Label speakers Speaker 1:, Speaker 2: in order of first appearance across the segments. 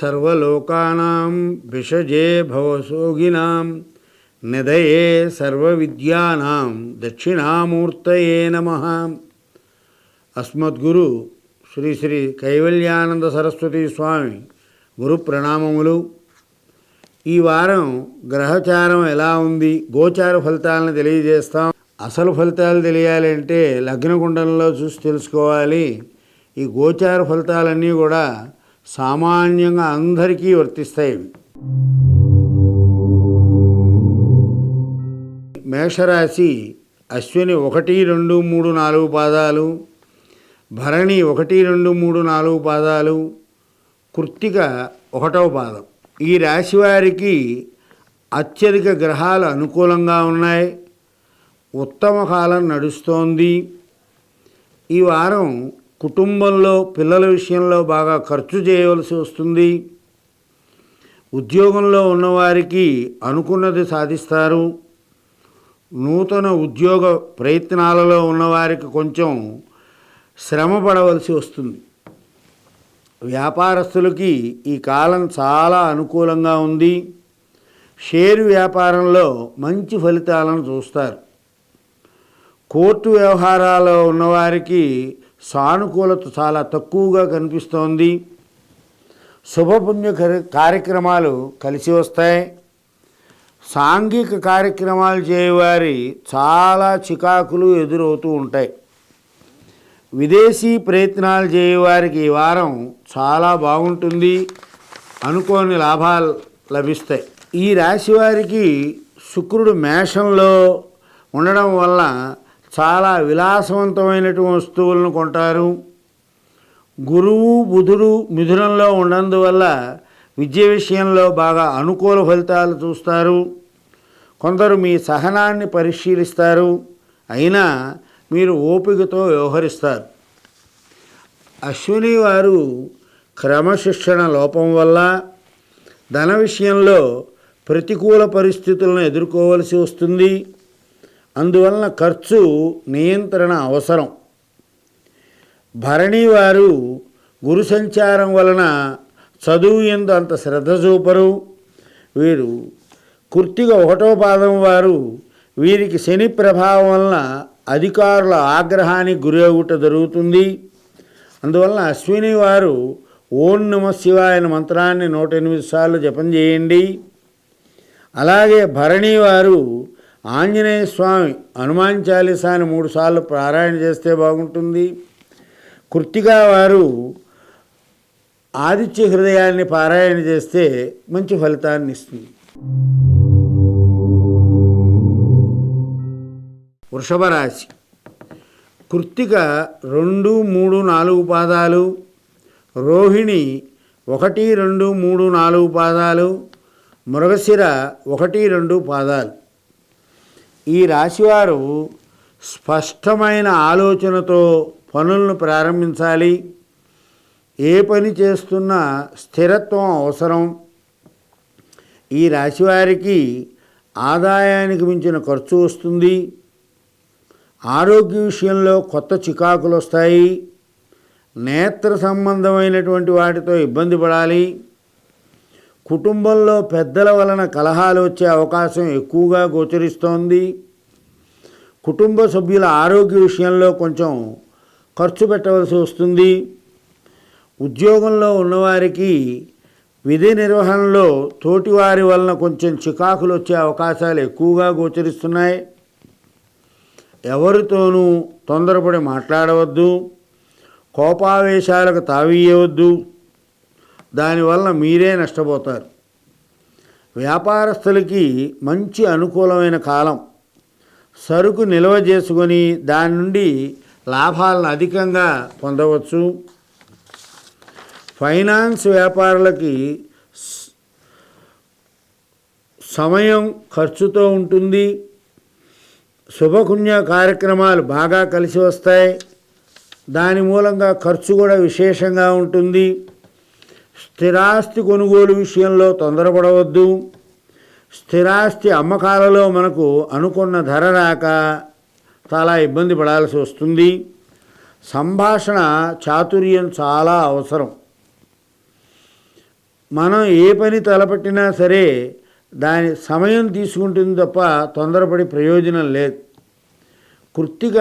Speaker 1: సర్వలోకానాం విషజే భవసోగినాం నిధయే సర్వవిద్యానాం దక్షిణామూర్తయే నమః. అస్మద్గురు శ్రీ శ్రీ కైవల్యానంద సరస్వతి స్వామి గురు ప్రణామములు. ఈ వారం గ్రహచారం ఎలా ఉంది, గోచార ఫలితాలను తెలియజేస్తాం. అసలు ఫలితాలు తెలియాలి అంటే లగ్నకుండంలో చూసి తెలుసుకోవాలి. ఈ గోచార ఫలితాలన్నీ కూడా సామాన్యంగా అందరికీ వర్తిస్తాయి. మేషరాశి అశ్విని 1, 2, 3, 4 పాదాలు, భరణి 1, 2, 3, 4 పాదాలు, కృత్తిక 1వ పాదం. ఈ రాశి వారికి అత్యధిక గ్రహాలు అనుకూలంగా ఉన్నాయి. ఉత్తమ కాలం నడుస్తోంది. ఈ వారం కుటుంబంలో పిల్లల విషయంలో బాగా ఖర్చు చేయవలసి వస్తుంది. ఉద్యోగంలో ఉన్నవారికి అనుకున్నది సాధిస్తారు. నూతన ఉద్యోగ ప్రయత్నాలలో ఉన్నవారికి కొంచెం శ్రమ పడవలసి వస్తుంది. వ్యాపారస్తులకి ఈ కాలం చాలా అనుకూలంగా ఉంది. షేరు వ్యాపారంలో మంచి ఫలితాలను చూస్తారు. కోర్టు వ్యవహారాల్లో ఉన్నవారికి సానుకూలత చాలా తక్కువగా కనిపిస్తోంది. శుభపుణ్య కార్యక్రమాలు కలిసి వస్తాయి. సాంఘిక కార్యక్రమాలు చేయవారి చాలా చికాకులు ఎదురవుతూ ఉంటాయి. విదేశీ ప్రయత్నాలు చేయవారికి ఈ వారం చాలా బాగుంటుంది. అనుకోని లాభాలు లభిస్తాయి. ఈ రాశి వారికి శుక్రుడు మేషంలో ఉండడం వల్ల చాలా విలాసవంతమైనటువంటి వస్తువులను కొంటారు. గురువు బుధుడు మిథునంలో ఉన్నందువల్ల విద్య విషయంలో బాగా అనుకూల ఫలితాలు చూస్తారు. కొందరు మీ సహనాన్ని పరిశీలిస్తారు, అయినా మీరు ఓపికతో వ్యవహరిస్తారు. అశ్విని వారు క్రమశిక్షణ లోపం వల్ల ధన విషయంలో ప్రతికూల పరిస్థితులను ఎదుర్కోవలసి వస్తుంది. అందువలన ఖర్చు నియంత్రణ అవసరం. భరణి వారు గురు సంచారం వలన చదువు యందు అంత శ్రద్ధ చూపరు. వీరు కృత్తిక 1వ పాదం వారు వీరికి శని ప్రభావం వలన అధికారుల ఆగ్రహానికి గురి అవుట జరుగుతుంది. అందువలన అశ్విని వారు ఓం నమః శివాయ మంత్రాన్ని 108 సార్లు జపం చేయండి. అలాగే భరణి వారు ఆంజనేయ స్వామి హనుమాన్ చాలీసాని 3 సార్లు పారాయణ చేస్తే బాగుంటుంది. కృత్తిక వారు ఆదిత్య హృదయాన్ని పారాయణ చేస్తే మంచి ఫలితాన్ని ఇస్తుంది. వృషభ రాశి కృత్తిక 2, 3, 4 పాదాలు, రోహిణి 1, 2, 3, 4 పాదాలు, మృగశిర 1, 2 పాదాలు. ఈ రాశివారు స్పష్టమైన ఆలోచనతో పనులను ప్రారంభించాలి. ఏ పని చేస్తున్నా స్థిరత్వం అవసరం. ఈ రాశివారికి ఆదాయానికి మించిన ఖర్చు వస్తుంది. ఆరోగ్య విషయంలో కొత్త చికాకులు వస్తాయి. నేత్ర సంబంధమైనటువంటి వాటితో ఇబ్బంది పడాలి. కుటుంబంలో పెద్దల వలన కలహాలు వచ్చే అవకాశం ఎక్కువగా గోచరిస్తోంది. కుటుంబ సభ్యుల ఆరోగ్య విషయంలో కొంచెం ఖర్చు పెట్టవలసి వస్తుంది. ఉద్యోగంలో ఉన్నవారికి విధి నిర్వహణలో తోటివారి వలన కొంచెం చికాకులు వచ్చే అవకాశాలు ఎక్కువగా గోచరిస్తున్నాయి. ఎవరితోనూ తొందరపడి మాట్లాడవద్దు. కోపావేశాలకు తావీయవద్దు. దానివల్ల మీరే నష్టపోతారు. వ్యాపారస్తులకి మంచి అనుకూలమైన కాలం. సరుకు నిల్వ చేసుకొని దాని నుండి లాభాలను అధికంగా పొందవచ్చు. ఫైనాన్స్ వ్యాపారులకి సమయం ఖర్చుతో ఉంటుంది. శుభపుణ్య కార్యక్రమాలు బాగా కలిసి వస్తాయి. దాని మూలంగా ఖర్చు కూడా విశేషంగా ఉంటుంది. స్థిరాస్తి కొనుగోలు విషయంలో తొందరపడవద్దు. స్థిరాస్తి అమ్మకాలలో మనకు అనుకున్న ధర రాక చాలా ఇబ్బంది పడాల్సి వస్తుంది. సంభాషణ చాతుర్యం చాలా అవసరం. మనం ఏ పని తలపెట్టినా సరే దాని సమయం తీసుకుంటుంది తప్ప తొందరపడి ప్రయోజనం లేదు. కృత్తిక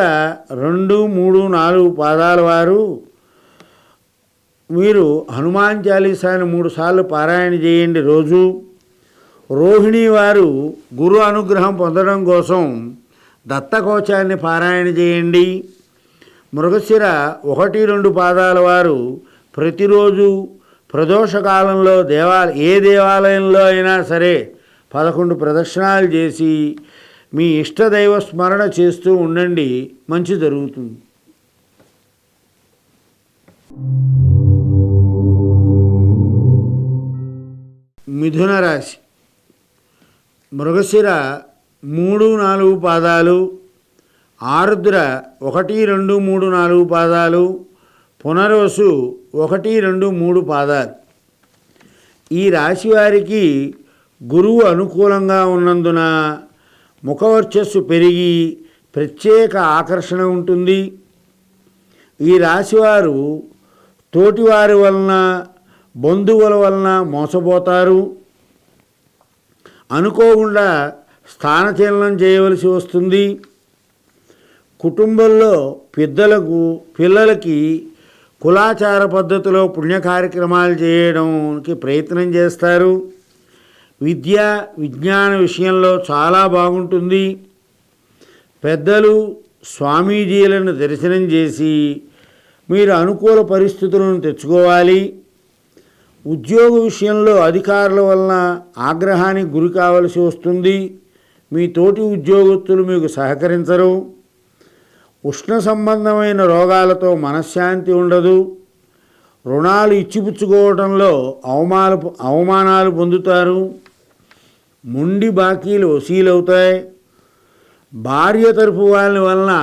Speaker 1: 2, 3, 4 పాదాల వారు మీరు హనుమాన్ చాలీసాని 3 సార్లు పారాయణ చేయండి రోజు. రోహిణి వారు గురు అనుగ్రహం పొందడం కోసం దత్తకోశాన్ని పారాయణ చేయండి. మృగశిర 1, 2 పాదాల వారు ప్రతిరోజు ప్రదోషకాలంలో ఏ దేవాలయంలో అయినా సరే 11 ప్రదక్షిణాలు చేసి మీ ఇష్టదైవ స్మరణ చేస్తూ ఉండండి, మంచి జరుగుతుంది. మిథున రాశి. మృగశిర 3, 4 పాదాలు, ఆరుద్ర 1, 2, 3, 4 పాదాలు, పునర్వసు 1, 2, 3 పాదాలు. ఈ రాశి వారికి గురువు అనుకూలంగా ఉన్నందున ముఖవర్చస్సు పెరిగి ప్రత్యేక ఆకర్షణ ఉంటుంది. ఈ రాశివారు తోటివారి వలన, బంధువుల వలన మోసపోతారు. అనుకోకుండా స్థానచలనం చేయవలసి వస్తుంది. కుటుంబంలో పిల్లలకి కులాచార పద్ధతిలో పుణ్య కార్యక్రమాలు చేయడానికి ప్రయత్నం చేస్తారు. విజ్ఞాన విషయంలో చాలా బాగుంటుంది. పెద్దలు స్వామీజీలను దర్శనం చేసి మీరు అనుకూల పరిస్థితులను తెచ్చుకోవాలి. ఉద్యోగ విషయంలో అధికారుల వలన ఆగ్రహానికి గురి కావలసి వస్తుంది. మీ తోటి ఉద్యోగస్తులు మీకు సహకరించరు. ఉష్ణ సంబంధమైన రోగాలతో మనశ్శాంతి ఉండదు. రుణాలు ఇచ్చిపుచ్చుకోవడంలో అవమానాలు పొందుతారు. మొండి బాకీలు వసూలవుతాయి. భార్య తరపు వాళ్ళ వలన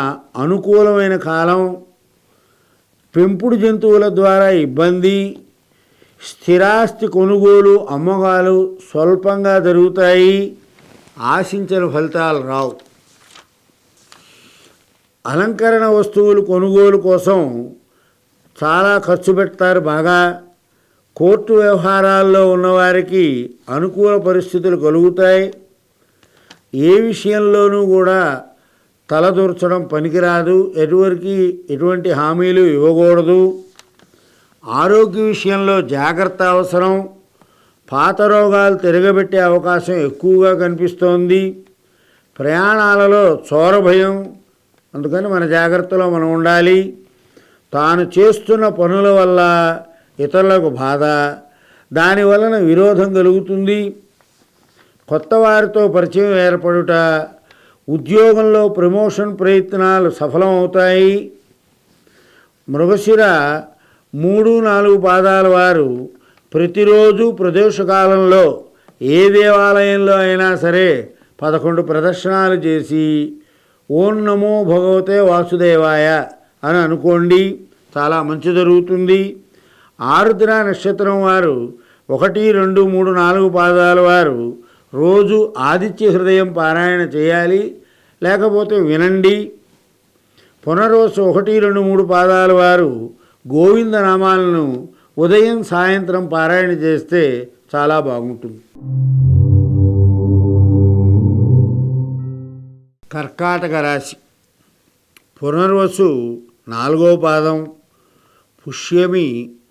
Speaker 1: అనుకూలమైన కాలం. పెంపుడు జంతువుల ద్వారా ఇబ్బంది. స్థిరాస్తి కొనుగోలు అమ్మకాలు స్వల్పంగా జరుగుతాయి. ఆశించిన ఫలితాలు రావు. అలంకరణ వస్తువులు కొనుగోలు కోసం చాలా ఖర్చు పెడతారు బాగా. కోర్టు వ్యవహారాల్లో ఉన్నవారికి అనుకూల పరిస్థితులు కలుగుతాయి. ఏ విషయంలోనూ కూడా తలదూర్చడం పనికిరాదు. ఎటువంటి హామీలు ఇవ్వకూడదు. ఆరోగ్య విషయంలో జాగ్రత్త అవసరం. పాత రోగాలు తిరగబెట్టే అవకాశం ఎక్కువగా కనిపిస్తోంది. ప్రయాణాలలో చోర భయం, అందుకని మన జాగ్రత్తలో మనం ఉండాలి. తాను చేస్తున్న పనుల వల్ల ఇతరులకు బాధ, దానివలన విరోధం కలుగుతుంది. కొత్త వారితో పరిచయం ఏర్పడుట, ఉద్యోగంలో ప్రమోషన్ ప్రయత్నాలు సఫలమవుతాయి. మృగశిర 3, 4 పాదాల వారు ప్రతిరోజు ప్రదోషకాలంలో ఏ దేవాలయంలో అయినా సరే 11 ప్రదక్షిణాలు చేసి ఓం నమో భగవతే వాసుదేవాయ అని అనుకోండి, చాలా మంచి జరుగుతుంది. ఆరుద్ర నక్షత్రం వారు 1, 2, 3, 4 పాదాల వారు రోజు ఆదిత్య హృదయం పారాయణ చేయాలి, లేకపోతే వినండి. పునర్వసు 1, 2, 3 పాదాల వారు గోవింద నామాలను ఉదయం సాయంత్రం పారాయణ చేస్తే చాలా బాగుంటుంది. కర్కాటక రాశి. పునర్వసు 4వ పాదం, పుష్యమి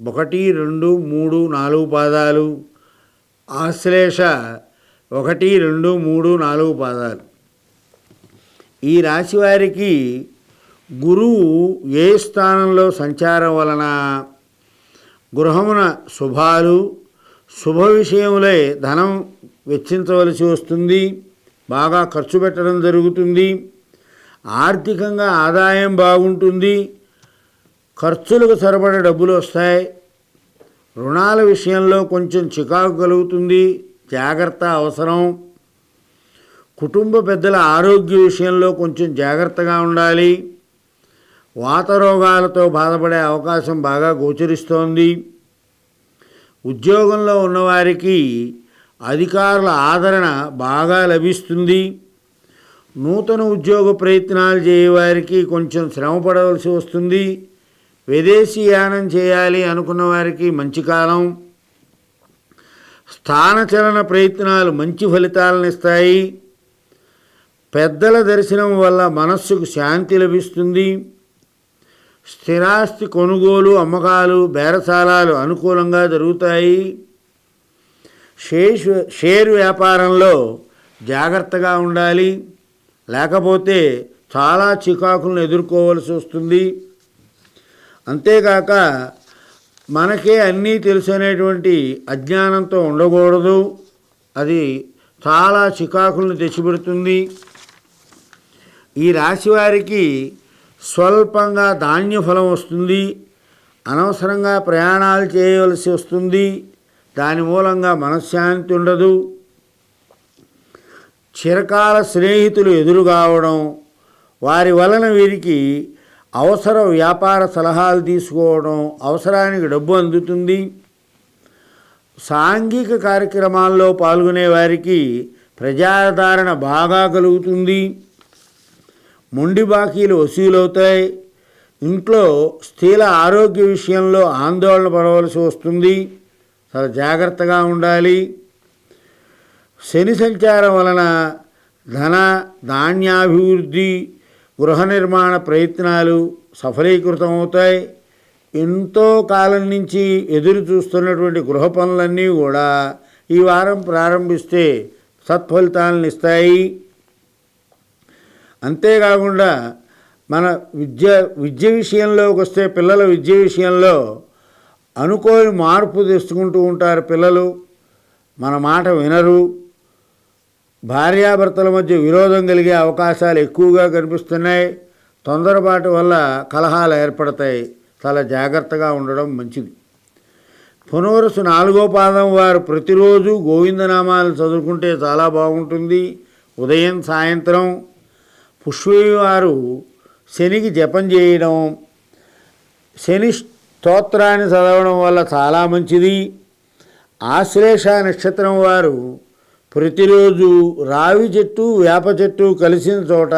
Speaker 1: 1, 2, 3, 4 పాదాలు, ఆశ్లేష 1, 2, 3, 4 పాదాలు. ఈ రాశి వారికి గురువు ఏ స్థానంలో సంచారం వలన గృహమున శుభాలు, శుభ విషయములై ధనం వెచ్చించవలసి వస్తుంది. బాగా ఖర్చు పెట్టడం జరుగుతుంది. ఆర్థికంగా ఆదాయం బాగుంటుంది. ఖర్చులకు సరిపడే డబ్బులు వస్తాయి. రుణాల విషయంలో కొంచెం చికాకు కలుగుతుంది, జాగ్రత్త అవసరం. కుటుంబ పెద్దల ఆరోగ్య విషయంలో కొంచెం జాగ్రత్తగా ఉండాలి. వాత రోగాలతో బాధపడే అవకాశం బాగా గోచరిస్తోంది. ఉద్యోగంలో ఉన్నవారికి అధికారుల ఆదరణ బాగా లభిస్తుంది. నూతన ఉద్యోగ ప్రయత్నాలు చేయవారికి కొంచెం శ్రమ పడవలసి వస్తుంది. విదేశీ యానం చేయాలి అనుకున్న వారికి మంచి కాలం. స్థానచలన ప్రయత్నాలు మంచి ఫలితాలను ఇస్తాయి. పెద్దల దర్శనం వల్ల మనస్సుకు శాంతి లభిస్తుంది. స్థిరాస్తి కొనుగోలు, అమ్మకాలు, బేరసారాలు అనుకూలంగా జరుగుతాయి. షేర్ వ్యాపారంలో జాగ్రత్తగా ఉండాలి, లేకపోతే చాలా చికాకులను ఎదుర్కోవలసి వస్తుంది. అంతేకాక మనకే అన్నీ తెలుసు అనేటువంటి అజ్ఞానంతో ఉండకూడదు, అది చాలా చికాకులను తెచ్చిపెడుతుంది. ఈ రాశి వారికి స్వల్పంగా ధాన్య ఫలం వస్తుంది. అనవసరంగా ప్రయాణాలు చేయవలసి వస్తుంది, దాని మూలంగా మనశ్శాంతి ఉండదు. చిరకాల స్నేహితులు ఎదురు కావడం, వారి వలన వీరికి అవసర వ్యాపార సలహాలు తీసుకోవడం, అవసరానికి డబ్బు అందుతుంది. సాంఘిక కార్యక్రమాల్లో పాల్గొనే వారికి ప్రజాదరణ బాగా కలుగుతుంది. మొండి బాకీలు వసూలవుతాయి. ఇంట్లో స్త్రీల ఆరోగ్య విషయంలో ఆందోళన పడవలసి వస్తుంది, చాలా జాగ్రత్తగా ఉండాలి. శని సంచారం వలన ధన ధాన్యాభివృద్ధి, గృహ నిర్మాణ ప్రయత్నాలు సఫలీకృతమవుతాయి. ఎంతో కాలం నుంచి ఎదురు చూస్తున్నటువంటి గృహ పనులన్నీ కూడా ఈ వారం ప్రారంభిస్తే సత్ఫలితాలను ఇస్తాయి. అంతేకాకుండా మన విద్య విషయంలోకి వస్తే, పిల్లల విద్య విషయంలో అనుకోని మార్పు తెచ్చుకుంటూ ఉంటారు. పిల్లలు మన మాట వినరు. భార్యాభర్తల మధ్య విరోధం కలిగే అవకాశాలు ఎక్కువగా కనిపిస్తున్నాయి. తొందరపాటు వల్ల కలహాలు ఏర్పడతాయి, చాలా జాగ్రత్తగా ఉండడం మంచిది. పునర్వసు 4వ పాదం వారు ప్రతిరోజు గోవిందనామాలు చదువుకుంటే చాలా బాగుంటుంది. ఉదయం సాయంత్రం పుష్పమి వారు శనికి జపం చేయడం, శని స్తోత్రాన్ని చదవడం వల్ల చాలా మంచిది. ఆశ్లేష నక్షత్రం వారు ప్రతిరోజు రావి చెట్టు, వేప చెట్టు కలిసిన చోట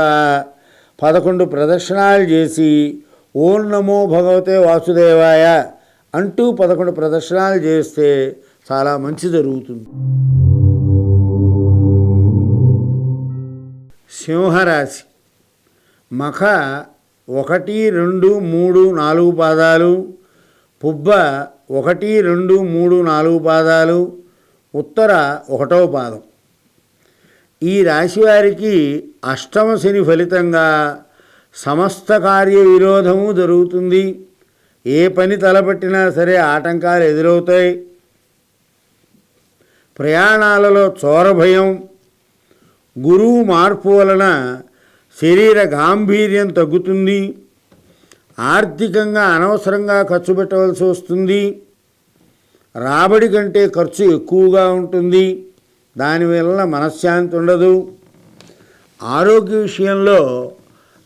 Speaker 1: 11 ప్రదక్షిణాలు చేసి ఓం నమో భగవతే వాసుదేవాయ అంటూ 11 ప్రదక్షిణాలు చేస్తే చాలా మంచి జరుగుతుంది. సింహరాశి మఖ 1, 2, 3, 4 పాదాలు, పుబ్బ 1, 2, 3, 4 పాదాలు, ఉత్తర 1వ పాదం. ఈ రాశి వారికి అష్టమ శని ఫలితంగా సమస్త కార్య విరోధము జరుగుతుంది. ఏ పని తలపెట్టినా సరే ఆటంకాలు ఎదురవుతాయి. ప్రయాణాలలో చోర భయం, గురువు మార్పు వలన శరీర గాంభీర్యం తగ్గుతుంది. ఆర్థికంగా అనవసరంగా ఖర్చు పెట్టవలసి వస్తుంది. రాబడి కంటే ఖర్చు ఎక్కువగా ఉంటుంది, దానివల్ల మనశ్శాంతి ఉండదు. ఆరోగ్య విషయంలో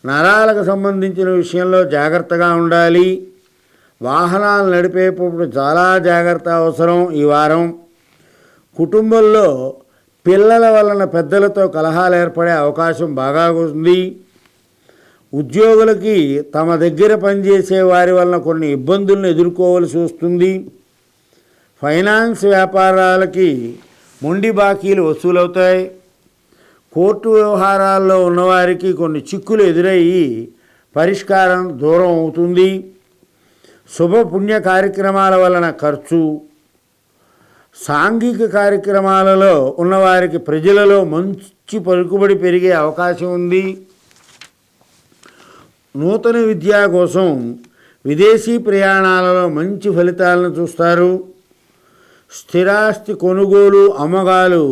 Speaker 1: నరాలకు సంబంధించిన విషయంలో జాగ్రత్తగా ఉండాలి. వాహనాలు నడిపేటప్పుడు చాలా జాగ్రత్త అవసరం ఈ వారం. కుటుంబంలో పిల్లల వలన పెద్దలతో కలహాలు ఏర్పడే అవకాశం బాగా ఉంది. ఉద్యోగులకి తమ దగ్గర పనిచేసే వారి వలన కొన్ని ఇబ్బందులను ఎదుర్కోవలసి వస్తుంది. ఫైనాన్స్ వ్యాపారాలకి మొండి బాకీలు వసూలవుతాయి. కోర్టు వ్యవహారాల్లో ఉన్నవారికి కొన్ని చిక్కులు ఎదురయ్యి పరిష్కారం దూరం అవుతుంది. శుభ పుణ్య కార్యక్రమాల వలన ఖర్చు, సాంఘిక కార్యక్రమాలలో ఉన్నవారికి ప్రజలలో మంచి పలుకుబడి పెరిగే అవకాశం ఉంది. నూతన విద్యా కోసం విదేశీ ప్రయాణాలలో మంచి ఫలితాలను చూస్తారు. స్థిరాస్తి కొనుగోలు, అమ్మకాలు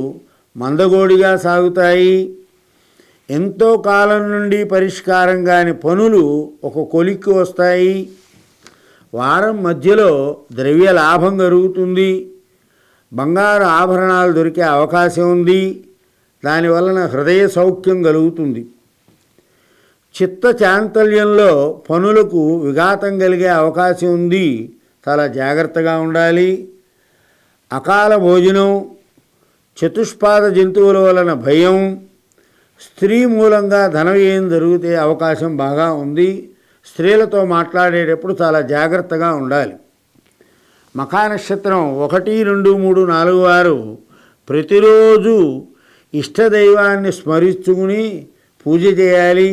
Speaker 1: మందగోడిగా సాగుతాయి. ఎంతో కాలం నుండి పరిష్కారం కాని పనులు ఒక కొలిక్కి వస్తాయి. వారం మధ్యలో ద్రవ్య లాభం జరుగుతుంది. బంగారు ఆభరణాలు దొరికే అవకాశం ఉంది. దానివలన హృదయ సౌఖ్యం కలుగుతుంది. చిత్త చాంతల్యంలో పనులకు విఘాతం కలిగే అవకాశం ఉంది, చాలా జాగ్రత్తగా ఉండాలి. అకాల భోజనం, చతుష్పాద జంతువుల వలన భయం, స్త్రీ మూలంగా ధన వ్యయం జరిగితే అవకాశం బాగా ఉంది. స్త్రీలతో మాట్లాడేటప్పుడు చాలా జాగ్రత్తగా ఉండాలి. మఖా నక్షత్రం 1, 2, 3, 4 వారు ప్రతిరోజు ఇష్టదైవాన్ని స్మరించుకుని పూజ చేయాలి.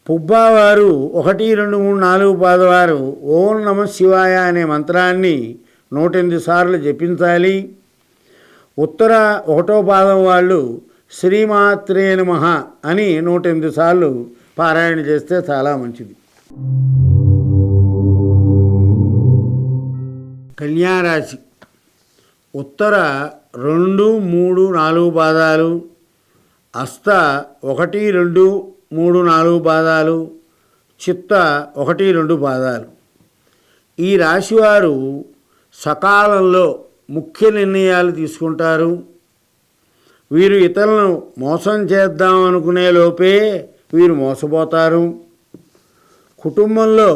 Speaker 1: పుబ్బవారు 1, 2, 3, 4 పాదవారు ఓం నమః శివాయ అనే మంత్రాన్ని 108 సార్లు జపించాలి. ఉత్తర 1వ పాదం వాళ్ళు శ్రీమాత్రే నమః అని 108 సార్లు పారాయణ చేస్తే చాలా మంచిది. కన్యారాశి ఉత్తర 2, 3, 4 పాదాలు, హస్త 1, 2, 3, 4 పాదాలు, చిత్త 1, 2 పాదాలు. ఈ రాశివారు సకాలంలో ముఖ్య నిర్ణయాలు తీసుకుంటారు. వీరు ఇతరులను మోసం చేద్దాం అనుకునే లోపే వీరు మోసపోతారు. కుటుంబంలో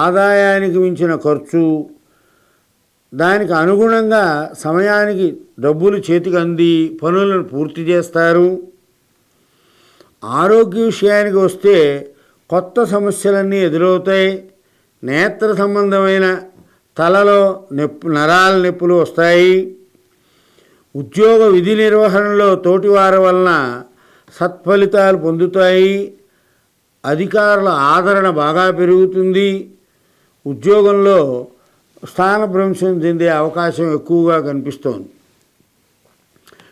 Speaker 1: ఆదాయానికి మించిన ఖర్చు, దానికి అనుగుణంగా సమయానికి డబ్బులు చేతికి అంది పనులను పూర్తి చేస్తారు. ఆరోగ్య విషయానికి వస్తే కొత్త సమస్యలన్నీ ఎదురవుతాయి. నేత్ర సంబంధమైన తలలో నరాల నొప్పులు వస్తాయి. ఉద్యోగ విధి నిర్వహణలో తోటివారి వలన సత్ఫలితాలు పొందుతాయి. అధికారుల ఆదరణ బాగా పెరుగుతుంది. ఉద్యోగంలో స్థానభ్రంశం చెందే అవకాశం ఎక్కువగా కనిపిస్తోంది.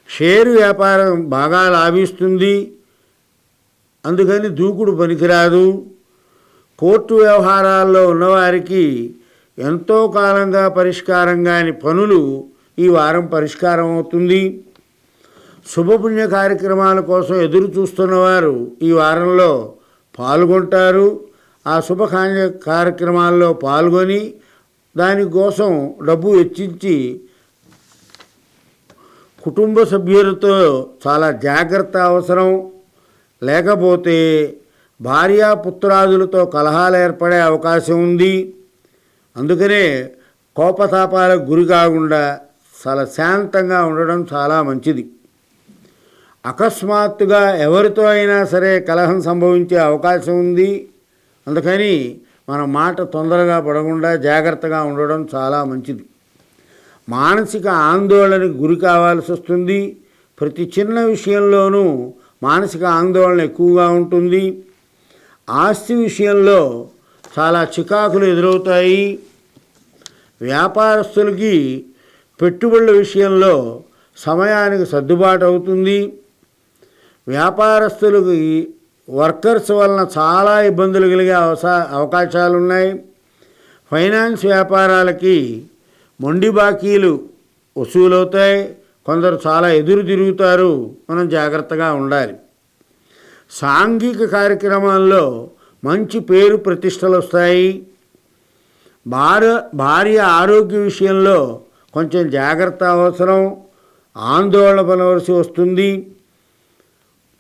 Speaker 1: షేరు వ్యాపారం బాగా లాభిస్తుంది, అందుకని దూకుడు పనికిరాదు. కోర్టు వ్యవహారాల్లో ఉన్నవారికి ఎంతో కాలంగా పరిష్కారం కాని పనులు ఈ వారం పరిష్కారం అవుతుంది. శుభపుణ్య కార్యక్రమాల కోసం ఎదురు చూస్తున్నవారు ఈ వారంలో పాల్గొంటారు. ఆ శుభ కార్యక్రమాల్లో పాల్గొని దానికోసం డబ్బు వెచ్చించి కుటుంబ సభ్యులతో చాలా జాగ్రత్త అవసరం. లేకపోతే భార్యాపుత్రాదులతో కలహాలు ఏర్పడే అవకాశం ఉంది. అందుకనే కోపతాపాలకు గురి కాకుండా చాలా శాంతంగా ఉండడం చాలా మంచిది. అకస్మాత్తుగా ఎవరితో అయినా సరే కలహం సంభవించే అవకాశం ఉంది. అందుకని మన మాట తొందరగా పడకుండా జాగ్రత్తగా ఉండడం చాలా మంచిది. మానసిక ఆందోళనకు గురి కావాల్సి వస్తుంది. ప్రతి చిన్న విషయంలోనూ మానసిక ఆందోళన ఎక్కువగా ఉంటుంది. ఆస్తి విషయంలో చాలా చికాకులు ఎదురవుతాయి. వ్యాపారస్తులకి పెట్టుబడుల విషయంలో సమయానికి సర్దుబాటు అవుతుంది. వ్యాపారస్తులకి వర్కర్స్ వలన చాలా ఇబ్బందులు కలిగే అవకాశాలు ఉన్నాయి. ఫైనాన్స్ వ్యాపారాలకి మొండి బాకీలు వసూలవుతాయి. కొందరు చాలా ఎదురు తిరుగుతారు. మనం జాగ్రత్తగా ఉండాలి. సాంఘిక కార్యక్రమాల్లో మంచి పేరు ప్రతిష్టలు వస్తాయి. భార్య ఆరోగ్య విషయంలో కొంచెం జాగ్రత్త అవసరం. ఆందోళన పడవలసి వస్తుంది.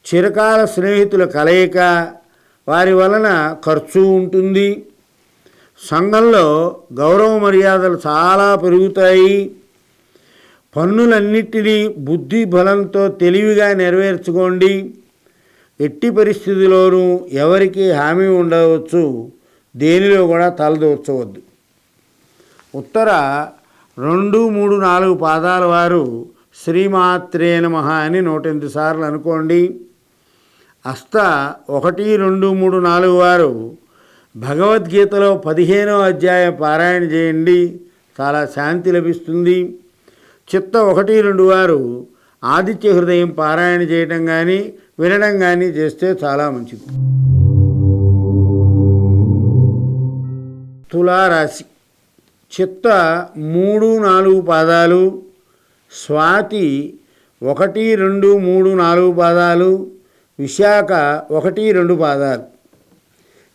Speaker 1: చిరకాల స్నేహితుల కలయిక, వారి వలన ఖర్చు ఉంటుంది. సంఘంలో గౌరవ మర్యాదలు చాలా పెరుగుతాయి. పన్నులన్నిటినీ బుద్ధి బలంతో తెలివిగా నెరవేర్చుకోండి. ఎట్టి పరిస్థితిలోనూ ఎవరికి హామీ ఉండవచ్చు. దేనిలో కూడా తలదూర్చవద్దు. ఉత్తర 2, 3, 4 పాదాల వారు శ్రీమాత్రే నమః అని 108 సార్లు అనుకోండి. హస్త 1, 2, 3, 4 వారు భగవద్గీతలో 15వ అధ్యాయం పారాయణ చేయండి. చాలా శాంతి లభిస్తుంది. చిత్త 1, 2 వారు ఆదిత్య హృదయం పారాయణ చేయటం కానీ వినడం కానీ చేస్తే చాలా మంచిది. తులారాశి చిత్త 3, 4 పాదాలు, స్వాతి 1, 2, 3, 4 పాదాలు, విశాఖ 1, 2 పాదాలు.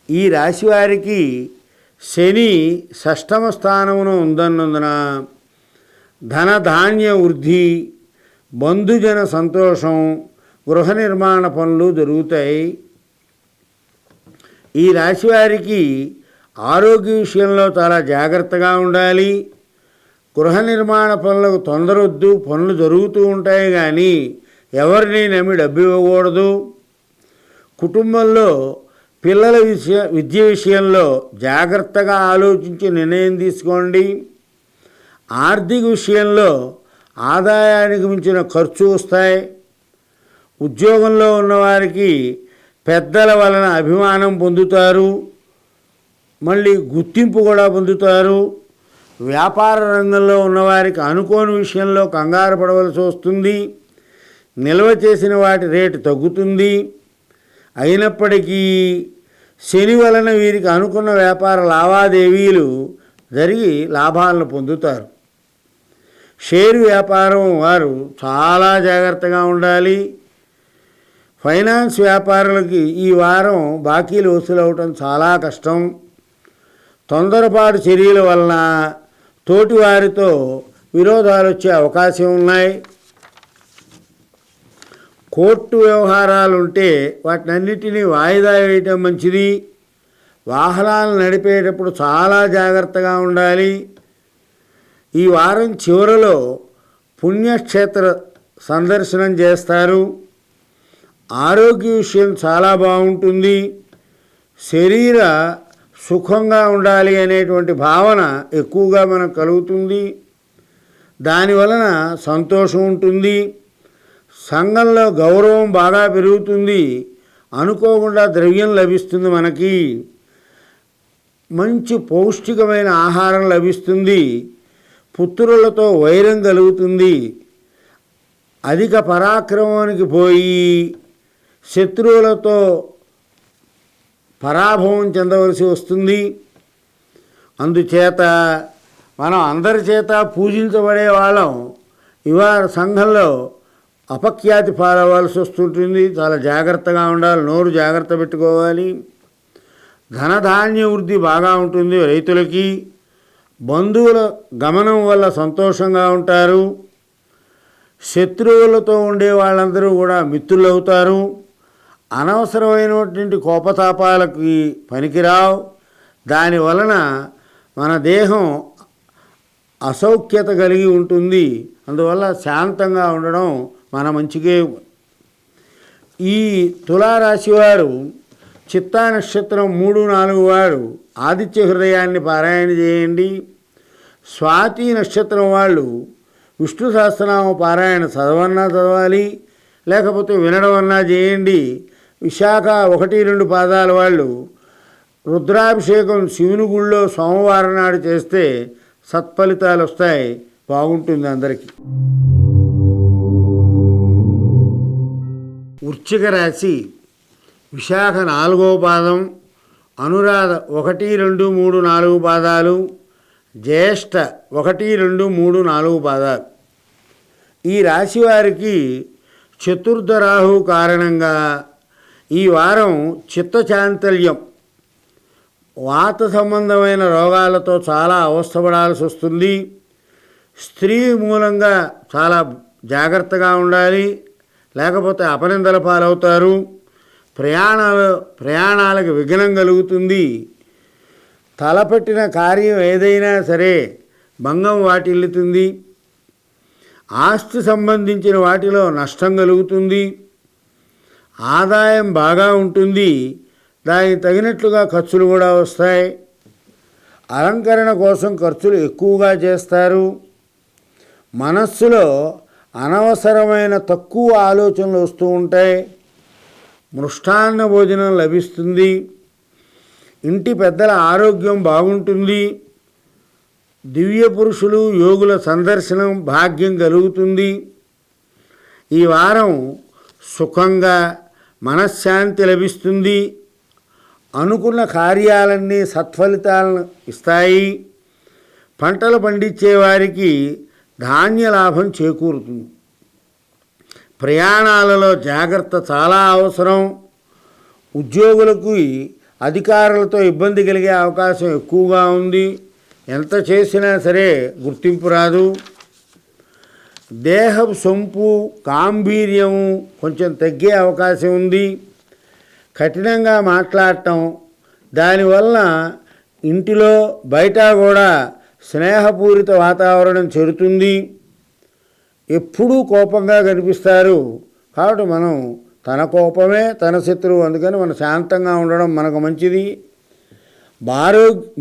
Speaker 1: ఈ రాశి వారికి శని షష్టమ స్థానమున ఉందన్నందున ధనధాన్య వృద్ధి, బంధుజన సంతోషం, గృహ నిర్మాణ పనులు జరుగుతాయి. ఈ రాశి వారికి ఆరోగ్య విషయంలో చాలా జాగ్రత్తగా ఉండాలి. గృహ నిర్మాణ పనులకు తొందరొద్దు. పనులు జరుగుతూ ఉంటాయి కానీ ఎవరిని నమ్మి డబ్బు ఇవ్వకూడదు. కుటుంబంలో పిల్లల విద్య విషయంలో జాగ్రత్తగా ఆలోచించి నిర్ణయం తీసుకోండి. ఆర్థిక విషయంలో ఆదాయానికి మించిన ఖర్చు వస్తాయి. ఉద్యోగంలో ఉన్నవారికి పెద్దల వలన అభిమానం పొందుతారు, మళ్ళీ గుర్తింపు కూడా పొందుతారు. వ్యాపార రంగంలో ఉన్నవారికి అనుకోని విషయంలో కంగారు పడవలసి వస్తుంది. నిల్వ చేసిన వాటి రేటు తగ్గుతుంది. అయినప్పటికీ శని వలన వీరికి అనుకున్న వ్యాపార లావాదేవీలు జరిగి లాభాలను పొందుతారు. షేరు వ్యాపారం వారు చాలా జాగ్రత్తగా ఉండాలి. ఫైనాన్స్ వ్యాపారులకి ఈ వారం బాకీలు వసూలవటం చాలా కష్టం. తొందరపాటు చర్యల వలన తోటి వారితో విరోధాలు వచ్చే అవకాశం ఉన్నాయి. కోర్టు వ్యవహారాలు ఉంటే వాటినన్నిటినీ వాయిదా వేయటం మంచిది. వాహనాలు నడిపేటప్పుడు చాలా జాగ్రత్తగా ఉండాలి. ఈ వారం చివరలో పుణ్యక్షేత్ర సందర్శనం చేస్తారు. ఆరోగ్య విషయం చాలా బాగుంటుంది. శరీర సుఖంగా ఉండాలి అనేటువంటి భావన ఎక్కువగా మనకు కలుగుతుంది. దానివలన సంతోషం ఉంటుంది. సంఘంలో గౌరవం బాగా పెరుగుతుంది. అనుకోకుండా ద్రవ్యం లభిస్తుంది. మనకి మంచి పౌష్టికమైన ఆహారం లభిస్తుంది. పుత్రులతో వైరం కలుగుతుంది. అధిక పరాక్రమానికి పోయి శత్రువులతో పరాభవం చెందవలసి వస్తుంది. అందుచేత మనం అందరి చేత పూజించబడే వాళ్ళం ఇవాళ సంఘంలో అపఖ్యాతి పాలవలసి వస్తుంటుంది. చాలా జాగ్రత్తగా ఉండాలి. నోరు జాగ్రత్త పెట్టుకోవాలి. ధనధాన్య వృద్ధి బాగా ఉంటుంది. రైతులకి బంధువుల గమనం వల్ల సంతోషంగా ఉంటారు. శత్రువులతో ఉండే వాళ్ళందరూ కూడా మిత్రులవుతారు. అనవసరమైనటువంటి కోపతాపాలకి పనికిరావు. దానివలన మన దేహం అసౌఖ్యత కలిగి ఉంటుంది. అందువల్ల శాంతంగా ఉండడం మన మంచికే. ఈ తులారాశి వారు చిత్తా నక్షత్రం 3, 4 వారు ఆదిత్య హృదయాన్ని పారాయణ చేయండి. స్వాతి నక్షత్రం వాళ్ళు విష్ణు సహస్రనామ పారాయణ చదవాలి, లేకపోతే వినడం చేయండి. విశాఖ 1, 2 పాదాల వాళ్ళు రుద్రాభిషేకం శివుని గుళ్ళో సోమవారం నాడు చేస్తే సత్ఫలితాలు వస్తాయి. బాగుంటుంది అందరికీ. వృశ్చిక రాశి విశాఖ 4వ పాదం, అనురాధ 1, 2, 3, 4 పాదాలు, జ్యేష్ఠ 1, 2, 3, 4 పాదాలు. ఈ రాశి వారికి చతుర్థ రాహు కారణంగా ఈ వారం చిత్తచాంచల్యం, వాత సంబంధమైన రోగాలతో చాలా అవస్థపడాల్సి వస్తుంది. స్త్రీ మూలంగా చాలా ఉండాలి, లేకపోతే అపనిందల పాలవుతారు. ప్రయాణాలకు విఘ్నం కలుగుతుంది. తలపెట్టిన కార్యం ఏదైనా సరే భంగం వాటిల్లుతుంది. ఆస్తి సంబంధించిన వాటిలో నష్టం కలుగుతుంది. ఆదాయం బాగా ఉంటుంది. దానికి తగినట్లుగా ఖర్చులు కూడా వస్తాయి. అలంకరణ కోసం ఖర్చులు ఎక్కువగా చేస్తారు. మనస్సులో అనవసరమైన తక్కువ ఆలోచనలు వస్తూ ఉంటాయి. మృష్టాన్న భోజనం లభిస్తుంది. ఇంటి పెద్దల ఆరోగ్యం బాగుంటుంది. దివ్య పురుషులు యోగుల సందర్శనం భాగ్యం కలుగుతుంది. ఈ వారం సుఖంగా మనశ్శాంతి లభిస్తుంది. అనుకున్న కార్యాలన్నీ సత్ఫలితాలను ఇస్తాయి. పంటలు పండించే వారికి ధాన్య లాభం చేకూరుతుంది. ప్రయాణాలలో జాగ్రత్త చాలా అవసరం. ఉద్యోగులకు అధికారులతో ఇబ్బంది కలిగే అవకాశం ఎక్కువగా ఉంది. ఎంత చేసినా సరే గుర్తింపు రాదు. దేహ సొంపు గాంభీర్యం కొంచెం తగ్గే అవకాశం ఉంది. కఠినంగా మాట్లాడటం, దానివల్ల ఇంటిలో బయట కూడా స్నేహపూరిత వాతావరణం చెడుతుంది. ఎప్పుడూ కోపంగా కనిపిస్తారు. కాబట్టి మనం తన కోపమే తన శత్రువు. అందుకని మనం శాంతంగా ఉండడం మనకు మంచిది.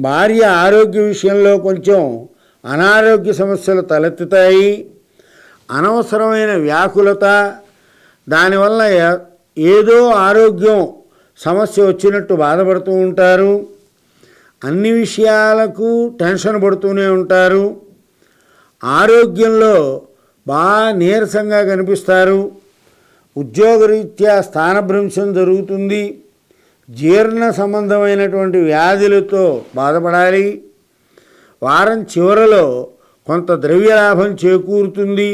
Speaker 1: భార్య ఆరోగ్య విషయంలో కొంచెం అనారోగ్య సమస్యలు తలెత్తుతాయి. అనవసరమైన వ్యాకులత, దానివల్ల ఏదో ఆరోగ్యం సమస్య వచ్చినట్టు బాధపడుతూ ఉంటారు. అన్ని విషయాలకు టెన్షన్ పడుతూనే ఉంటారు. ఆరోగ్యంలో బాగా నీరసంగా కనిపిస్తారు. ఉద్యోగరీత్యా స్థానభ్రంశం జరుగుతుంది. జీర్ణ సంబంధమైనటువంటి వ్యాధులతో బాధపడాలి. వారం చివరలో కొంత ద్రవ్యలాభం చేకూరుతుంది.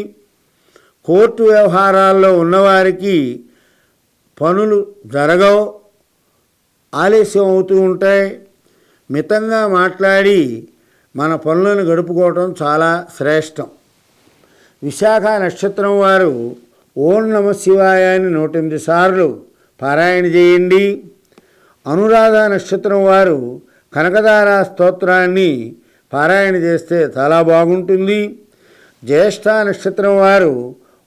Speaker 1: కోర్టు వ్యవహారాల్లో ఉన్నవారికి పనులు జరగవు, ఆలస్యం అవుతూ ఉంటాయి. మితంగా మాట్లాడి మన పనులను గడుపుకోవటం చాలా శ్రేష్టం. విశాఖ నక్షత్రం వారు ఓం నమ శివాయ అని 108 సార్లు పారాయణ చేయండి. అనురాధ నక్షత్రం వారు కనకదార స్తోత్రాన్ని పారాయణ చేస్తే చాలా బాగుంటుంది. జ్యేష్ఠ నక్షత్రం వారు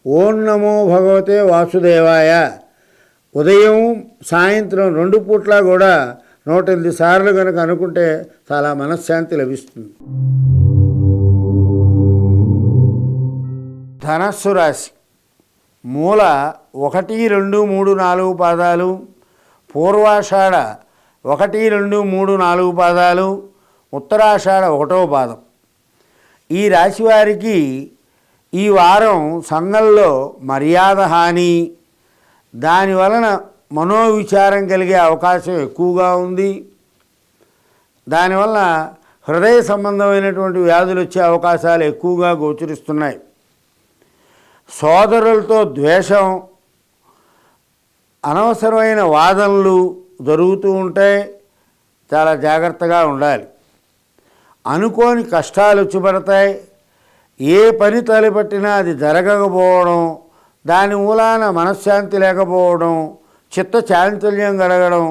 Speaker 1: ఓం నమో భగవతే వాసుదేవాయ ఉదయం సాయంత్రం 2 పూట్ల కూడా 108 సార్లు కనుక అనుకుంటే చాలా మనశ్శాంతి లభిస్తుంది. ధనస్సు రాశి మూల 1, 2, 3, 4 పాదాలు, పూర్వాషాఢ 1, 2, 3, 4 పాదాలు, ఉత్తరాషాఢ 1వ పాదం. ఈ రాశివారికి ఈ వారం సంఘంలో మర్యాద హాని, దానివలన మనోవిచారం కలిగే అవకాశం ఎక్కువగా ఉంది. దానివల్ల హృదయ సంబంధమైనటువంటి వ్యాధులు వచ్చే అవకాశాలు ఎక్కువగా గోచరిస్తున్నాయి. సోదరులతో ద్వేషం, అనవసరమైన వాదనలు జరుగుతూ ఉంటాయి. చాలా జాగ్రత్తగా ఉండాలి. అనుకోని కష్టాలు వచ్చి పడతాయి. ఏ పని తలపెట్టినా అది జరగకపోవడం, దాని మూలాన మనశ్శాంతి లేకపోవడం, చిత్త చాంచల్యం కలగడం,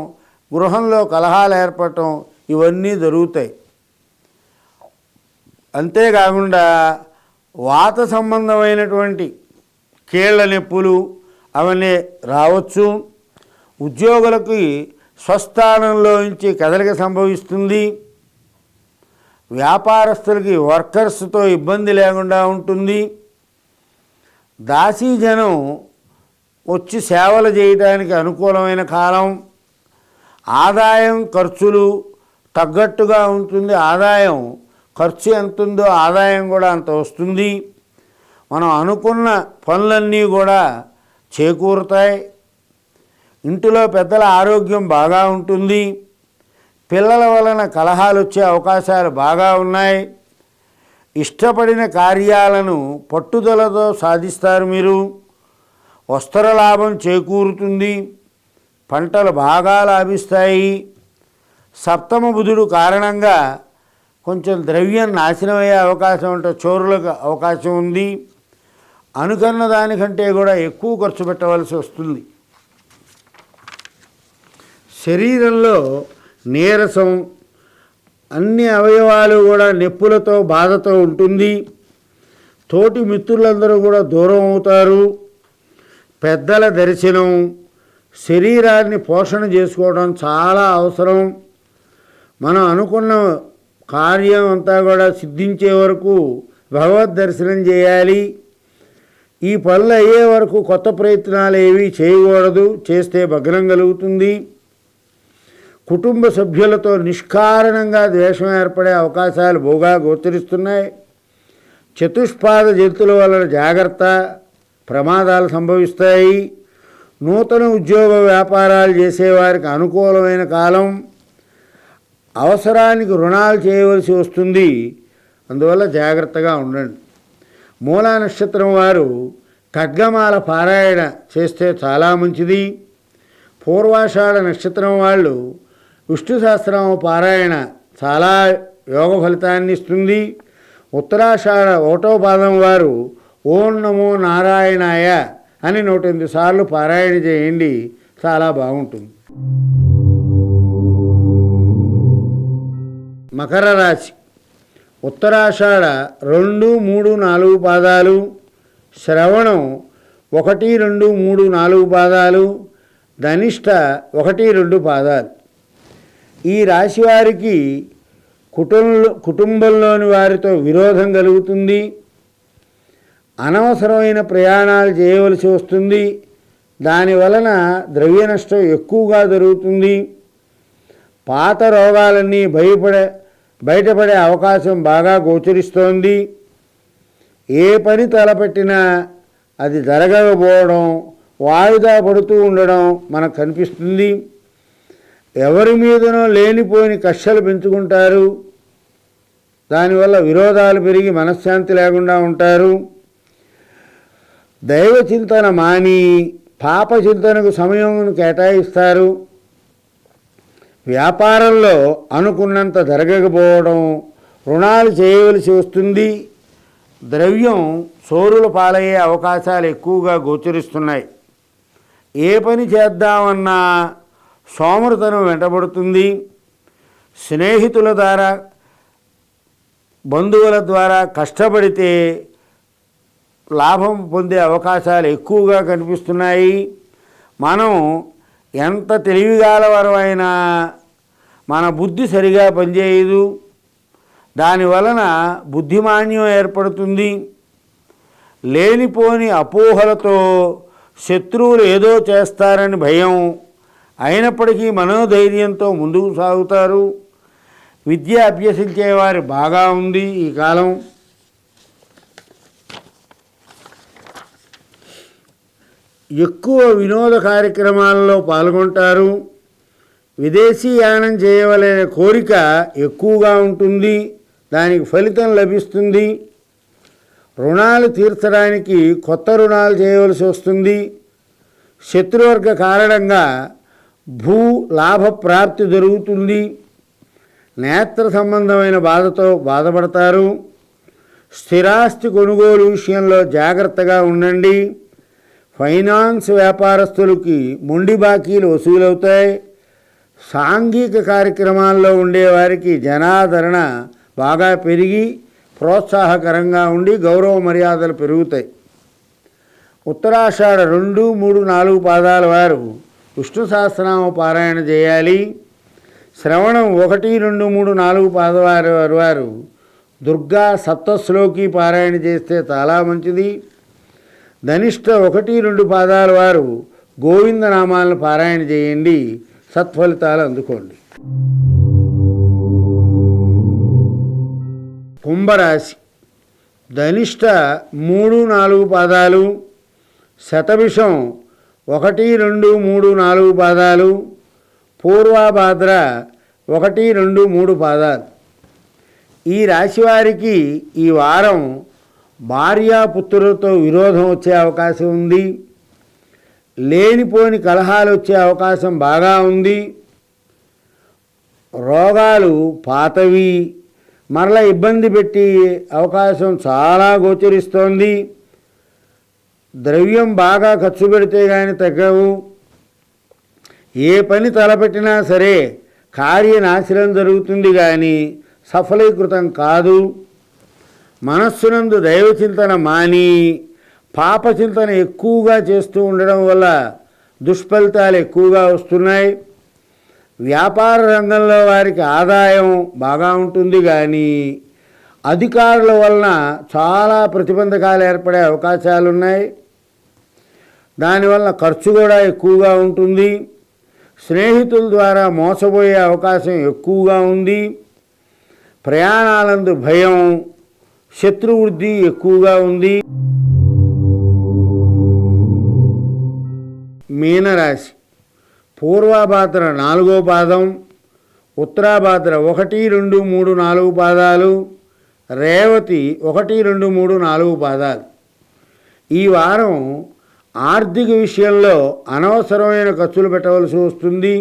Speaker 1: గృహంలో కలహాలు ఏర్పడటం, ఇవన్నీ జరుగుతాయి. అంతేకాకుండా వాత సంబంధమైనటువంటి కీళ్ల నొప్పులు అవన్నీ రావచ్చు. ఉద్యోగులకి స్వస్థానంలో నుంచి కదలిక సంభవిస్తుంది. వ్యాపారస్తులకి వర్కర్స్తో ఇబ్బంది లేకుండా ఉంటుంది. దాసీజనం వచ్చి సేవలు చేయడానికి అనుకూలమైన కాలం. ఆదాయం ఖర్చులు తగ్గట్టుగా ఉంటుంది. ఆదాయం ఖర్చు ఎంత ఉందో ఆదాయం కూడా అంత వస్తుంది. మనం అనుకున్న పనులన్నీ కూడా చేకూరుతాయి. ఇంటిలో పెద్దల ఆరోగ్యం బాగా ఉంటుంది. పిల్లల వలన కలహాలు వచ్చే అవకాశాలు బాగా ఉన్నాయి. ఇష్టపడిన కార్యాలను పట్టుదలతో సాధిస్తారు మీరు. వస్త్ర లాభం చేకూరుతుంది. పంటలు బాగా లాభిస్తాయి. సప్తమ బుధుడు కారణంగా కొంచెం ద్రవ్యం నాశనమయ్యే అవకాశం ఉంటే చోరులకు అవకాశం ఉంది. అనుకున్న దానికంటే కూడా ఎక్కువ ఖర్చు పెట్టవలసి వస్తుంది. శరీరంలో నీరసం, అన్ని అవయవాలు కూడా నొప్పులతో బాధతో ఉంటుంది. తోటి మిత్రులందరూ కూడా దూరం అవుతారు. పెద్దల దర్శనం, శరీరాన్ని పోషణ చేసుకోవడం చాలా అవసరం. మనం అనుకున్న కార్యం అంతా కూడా సిద్ధించే వరకు భగవద్ దర్శనం చేయాలి. ఈ పనులు అయ్యే వరకు కొత్త ప్రయత్నాలు ఏవి చేయకూడదు. చేస్తే భగ్నం కలుగుతుంది. కుటుంబ సభ్యులతో నిష్కారణంగా ద్వేషం ఏర్పడే అవకాశాలు బాగా గోచరిస్తున్నాయి. చతుష్పాద జంతువుల వలన జాగ్రత్త, ప్రమాదాలు సంభవిస్తాయి. నూతన ఉద్యోగ వ్యాపారాలు చేసేవారికి అనుకూలమైన కాలం. అవసరానికి రుణాలు చేయవలసి వస్తుంది. అందువల్ల జాగ్రత్తగా ఉండండి. మూలా నక్షత్రం వారు ఖడ్గమాల పారాయణ చేస్తే చాలా మంచిది. పూర్వాషాఢ నక్షత్రం వాళ్ళు విష్ణు సహస్రనామ పారాయణ చాలా యోగ ఫలితాన్ని ఇస్తుంది. ఉత్తరాషాఢ 1వ పాదం వారు ఓం నమో నారాయణాయ అని 108 సార్లు పారాయణ చేయండి. చాలా బాగుంటుంది. మకర రాశి ఉత్తరాషాఢ 2, 3, 4 పాదాలు, శ్రవణం 1, 2, 3, 4 పాదాలు, ధనిష్ట 1, 2 పాదాలు. ఈ రాశి వారికి కుటుంబంలోని వారితో విరోధం కలుగుతుంది. అనవసరమైన ప్రయాణాలు చేయవలసి వస్తుంది. దానివలన ద్రవ్య నష్టం ఎక్కువగా జరుగుతుంది. పాత రోగాలన్నీ బయటపడే అవకాశం బాగా గోచరిస్తోంది. ఏ పని తలపెట్టినా అది జరగకపోవడం, వాయిదా పడుతూ ఉండడం మనకు కనిపిస్తుంది. ఎవరి మీదనో లేనిపోని కక్షలు పెంచుకుంటారు. దానివల్ల విరోధాలు పెరిగి మనశ్శాంతి లేకుండా ఉంటారు. దైవ చింతన మాని పాప చింతనకు సమయం కేటాయిస్తారు. వ్యాపారంలో అనుకున్నంత జరగకపోవడం, రుణాలు చేయవలసి వస్తుంది. ద్రవ్యం చోరుల పాలయ్యే అవకాశాలు ఎక్కువగా గోచరిస్తున్నాయి. ఏ పని చేద్దామన్నా సోమరితనం వెంటబడుతుంది. స్నేహితుల ద్వారా, బంధువుల ద్వారా కష్టపడితే లాభం పొందే అవకాశాలు ఎక్కువగా కనిపిస్తున్నాయి. మనం ఎంత తెలివిగలవారైనా మన బుద్ధి సరిగా పనిచేయదు. దానివలన బుద్ధిమాన్యం ఏర్పడుతుంది. లేనిపోని అపోహలతో శత్రువులు ఏదో చేస్తారని భయం, అయినప్పటికీ మనోధైర్యంతో ముందుకు సాగుతారు. విద్య అభ్యసించేవారు బాగా ఉంది ఈ కాలం. ఎక్కువ వినోద కార్యక్రమాలలో పాల్గొంటారు. విదేశీయానం చేయవలనే కోరిక ఎక్కువగా ఉంటుంది. దానికి ఫలితం లభిస్తుంది. రుణాలు తీర్చడానికి కొత్త రుణాలు చేయవలసి వస్తుంది. శత్రువర్గ కారణంగా భూ లాభ ప్రాప్తి జరుగుతుంది. నేత్ర సంబంధమైన బాధతో బాధపడతారు. స్థిరాస్తి కొనుగోలు విషయంలో జాగ్రత్తగా ఉండండి. ఫైనాన్స్ వ్యాపారస్తులకి మొండి బాకీలు వసూలవుతాయి. సాంఘిక కార్యక్రమాల్లో ఉండేవారికి జనాదరణ బాగా పెరిగి ప్రోత్సాహకరంగా ఉండి గౌరవ మర్యాదలు పెరుగుతాయి. ఉత్తరాషాఢ 2, 3, 4 పాదాల వారు విష్ణు సహస్రనామ పారాయణ చేయాలి. శ్రవణం 1, 2, 3, 4 పాదవారి వారు దుర్గా సప్తశ్లోకి పారాయణ చేస్తే చాలా మంచిది. ధనిష్ట 1, 2 పాదాల వారు గోవిందనామాలను పారాయణ చేయండి. సత్ఫలితాలు అందుకోండి. కుంభరాశి ధనిష్ట 3, 4 పాదాలు, శతభిషం 1, 2, 3, 4 పాదాలు, పూర్వభాద్ర 1, 2, 3 పాదాలు. ఈ రాశివారికి ఈ వారం భార్యాపుత్రులతో విరోధం వచ్చే అవకాశం ఉంది. లేనిపోని కలహాలు వచ్చే అవకాశం బాగా ఉంది. రోగాలు పాతవి మరలా ఇబ్బంది పెట్టి అవకాశం చాలా గోచరిస్తోంది. ద్రవ్యం బాగా ఖర్చు పెడితే కానీ తగ్గవు. ఏ పని తలపెట్టినా సరే కార్యనాశనం జరుగుతుంది కానీ సఫలీకృతం కాదు. మనస్సునందు దైవచింతన మాని పాపచింతన ఎక్కువగా చేస్తూ ఉండడం వల్ల దుష్ఫలితాలు ఎక్కువగా వస్తున్నాయి. వ్యాపార రంగంలో వారికి ఆదాయం బాగా ఉంటుంది కానీ అధికారుల వలన చాలా ప్రతిబంధకాలు ఏర్పడే అవకాశాలు ఉన్నాయి. దానివల్ల ఖర్చు కూడా ఎక్కువగా ఉంటుంది. స్నేహితుల ద్వారా మోసపోయే అవకాశం ఎక్కువగా ఉంది. ప్రయాణాలందు భయం, శత్రువృద్ధి ఎక్కువగా ఉంది. మీనరాశి పూర్వభాద్ర 4వ పాదం, ఉత్తరాభాద్ర 1, 2, 3, 4 పాదాలు, రేవతి 1, 2, 3, 4 పాదాలు. ఈ వారం ఆర్థిక విషయంలో అనవసరమైన ఖర్చులు పెట్టవలసి వస్తుంది.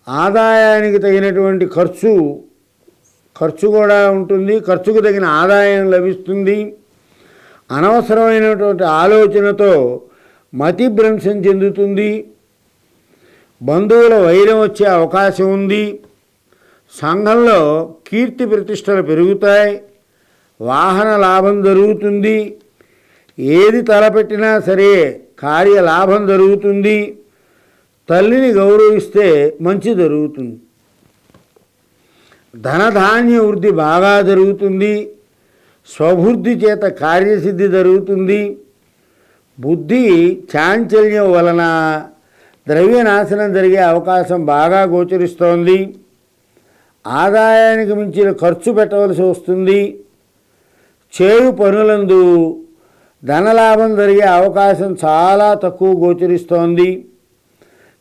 Speaker 1: ఆదాయానికి తగినటువంటి ఖర్చు కూడా ఉంటుంది. ఖర్చుకు తగిన ఆదాయం లభిస్తుంది. అనవసరమైనటువంటి ఆలోచనతో మతిభ్రంశం చెందుతుంది. బంధువుల వైరం వచ్చే అవకాశం ఉంది. సంఘంలో కీర్తి ప్రతిష్టలు పెరుగుతాయి. వాహన లాభం జరుగుతుంది. ఏది తలపెట్టినా సరే కార్యలాభం జరుగుతుంది. తల్లిని గౌరవిస్తే మంచి జరుగుతుంది. ధనధాన్య వృద్ధి బాగా జరుగుతుంది. స్వబుద్ధి చేత కార్యసిద్ధి జరుగుతుంది. బుద్ధి చాంచల్యం వలన ద్రవ్యనాశనం జరిగే అవకాశం బాగా గోచరిస్తోంది. ఆదాయానికి మించిన ఖర్చు పెట్టవలసి వస్తుంది. చేయు పనులందు ధనలాభం జరిగే అవకాశం చాలా తక్కువ గోచరిస్తోంది.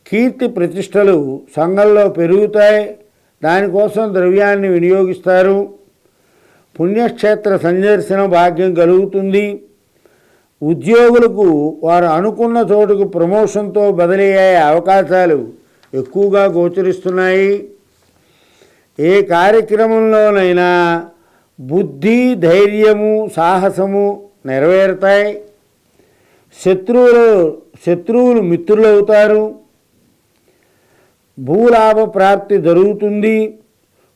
Speaker 1: కీర్తి ప్రతిష్టలు సంఘంలో పెరుగుతాయి. దానికోసం ద్రవ్యాన్ని వినియోగిస్తారు. పుణ్యక్షేత్ర సందర్శన భాగ్యం కలుగుతుంది. ఉద్యోగులకు వారు అనుకున్న చోటుకు ప్రమోషన్తో బదిలీ అయ్యే అవకాశాలు ఎక్కువగా గోచరిస్తున్నాయి. ఏ కార్యక్రమంలోనైనా బుద్ధి, ధైర్యము, సాహసము నెరవేరుతాయి. శత్రువులు మిత్రులవుతారు. భూలాభ ప్రాప్తి జరుగుతుంది.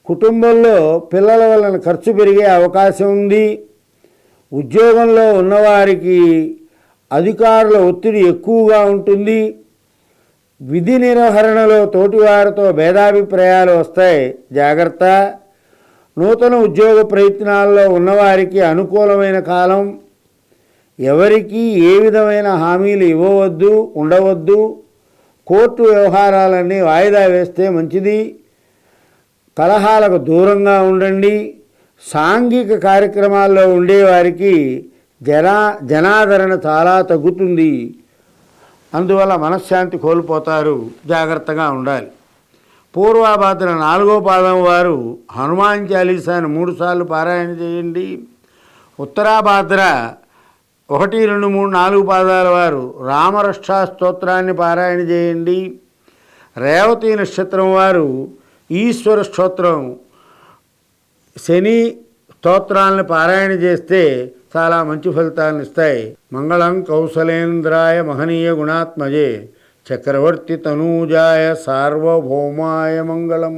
Speaker 1: కుటుంబంలో పిల్లల వలన ఖర్చు పెరిగే అవకాశం ఉంది. ఉద్యోగంలో ఉన్నవారికి అధికారుల ఒత్తిడి ఎక్కువగా ఉంటుంది. విధి నిర్వహణలో తోటివారితో భేదాభిప్రాయాలు వస్తాయి, జాగ్రత్త. నూతన ఉద్యోగ ప్రయత్నాల్లో ఉన్నవారికి అనుకూలమైన కాలం. ఎవరికీ ఏ విధమైన హామీలు ఇవ్వవద్దు, ఉండవద్దు. కోర్టు వ్యవహారాలన్నీ వాయిదా వేస్తే మంచిది. కలహాలకు దూరంగా ఉండండి. సాంఘిక కార్యక్రమాల్లో ఉండేవారికి జనాదరణ చాలా తగ్గుతుంది. అందువల్ల మనశ్శాంతి కోల్పోతారు, జాగ్రత్తగా ఉండాలి. పూర్వాభాద్ర 4వ పాదం వారు హనుమాన్ చాలీసాను 3 సార్లు పారాయణ చేయండి. ఉత్తరాభాద్ర 1, 2, 3, 4 పాదాల వారు రామరక్షా స్తోత్రాన్ని పారాయణ చేయండి. రేవతి నక్షత్రం వారు ఈశ్వర స్తోత్రం, శని స్తోత్రాలను పారాయణ చేస్తే చాలా మంచి ఫలితాలను ఇస్తాయి. మంగళం కౌసలేంద్రాయ మహనీయ గుణాత్మజే చక్రవర్తి తనూజాయ సార్వభౌమాయ మంగళం.